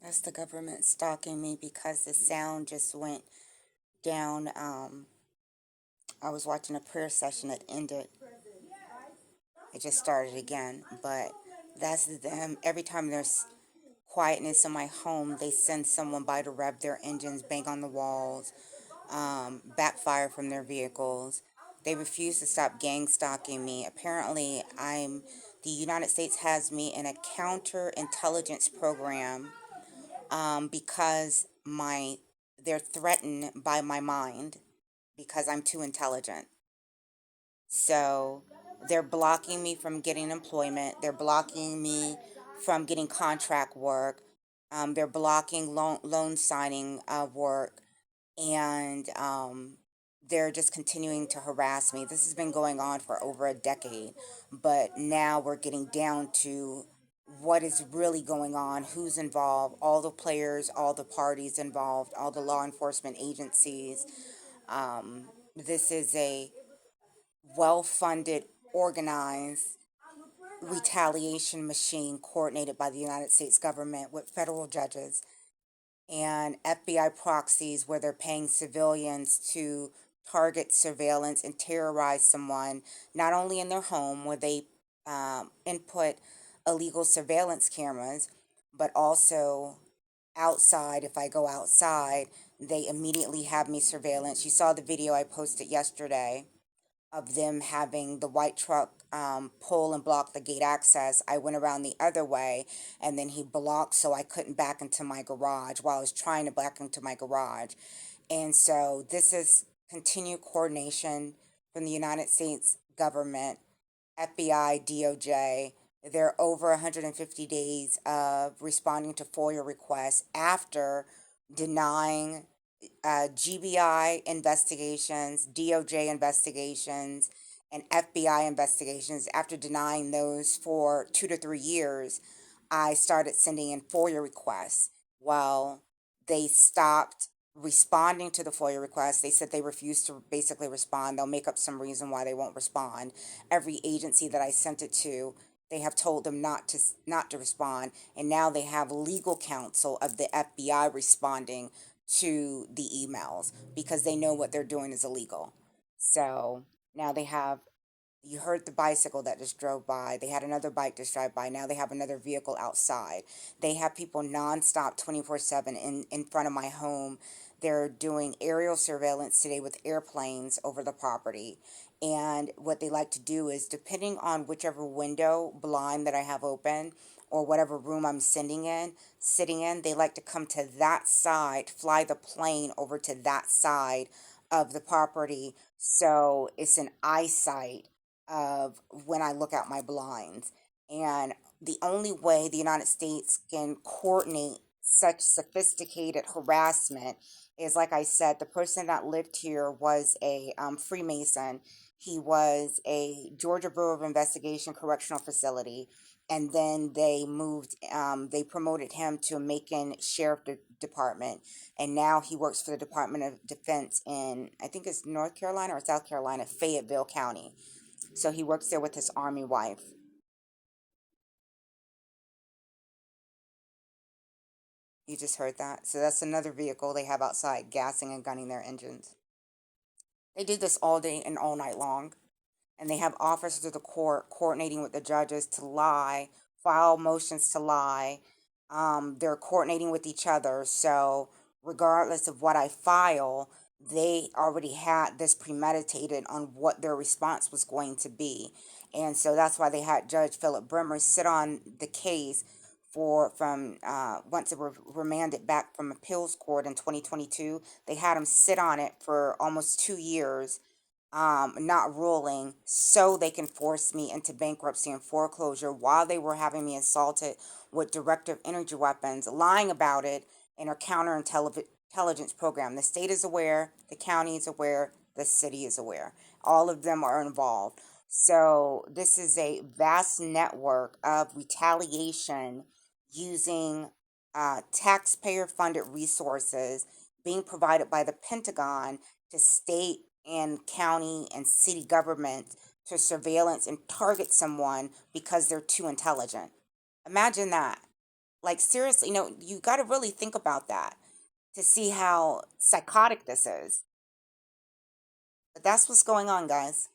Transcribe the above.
That's the government stalking me because the sound just went down. I was watching a prayer session that ended. It just started again, but that's them. Every time there's quietness in my home, they send someone by to rev their engines, bang on the walls, backfire from their vehicles. They refuse to stop gang stalking me. Apparently, the United States has me in a counterintelligence program because they're threatened by my mind because I'm too intelligent. So they're blocking me from getting employment. They're blocking me from getting contract work. They're blocking loan signing work, and they're just continuing to harass me. This has been going on for over a decade, but now we're getting down to what is really going on, who's involved, all the players, all the parties involved, all the law enforcement agencies. This is a well funded, organized retaliation machine coordinated by the United States government with federal judges and FBI proxies where they're paying civilians to target surveillance and terrorize someone, not only in their home where they input illegal surveillance cameras, but also outside. If I go outside, they immediately have me surveillance. You saw the video I posted yesterday of them having the white truck pull and block the gate access. I went around the other way, and then he blocked so I couldn't back into my garage while I was trying to back into my garage. And so this is continued coordination from the United States government, FBI, DOJ. They're over 150 days of responding to FOIA requests after denying GBI investigations, DOJ investigations, and FBI investigations. After denying those for 2 to 3 years, I started sending in FOIA requests. Well, they stopped responding to the FOIA requests. They said they refused to basically respond. They'll make up some reason why they won't respond. Every agency that I sent it to, they have told them not to respond, and now they have legal counsel of the FBI responding to the emails because they know what they're doing is illegal. So now they have, you heard the bicycle that just drove by. They had another bike just drive by. Now they have another vehicle outside. They have people nonstop 24/7 in front of my home. They're doing aerial surveillance today with airplanes over the property. And what they like to do is, depending on whichever window blind that I have open or whatever room I'm sitting in, they like to come to that side, fly the plane over to that side of the property. So it's an eyesight of when I look out my blinds. And the only way the United States can coordinate such sophisticated harassment is, like I said, the person that lived here was a Freemason. He was a Georgia Bureau of Investigation correctional facility. And then they promoted him to a Macon Department. And now he works for the Department of Defense in, I think it's North Carolina or South Carolina, Fayetteville County. So he works there with his army wife. You just heard that. So that's another vehicle they have outside, gassing and gunning their engines. They do this all day and all night long. And they have officers of the court coordinating with the judges to lie, file motions to lie. They're coordinating with each other. So, regardless of what I file, they already had this premeditated on what their response was going to be. And so that's why they had Judge Philip Brimmer sit on the case from once it were remanded back from appeals court in 2022. They had him sit on it for almost 2 years, not ruling, so they can force me into bankruptcy and foreclosure while they were having me assaulted with directive energy weapons, lying about it in our counterintelligence program. The state is aware, the county is aware, the city is aware. All of them are involved. So this is a vast network of retaliation using taxpayer funded resources being provided by the Pentagon to state and county and city government to surveillance and target someone because they're too intelligent. Imagine that. Like, seriously, no, you got to really think about that to see how psychotic this is. But that's what's going on, guys.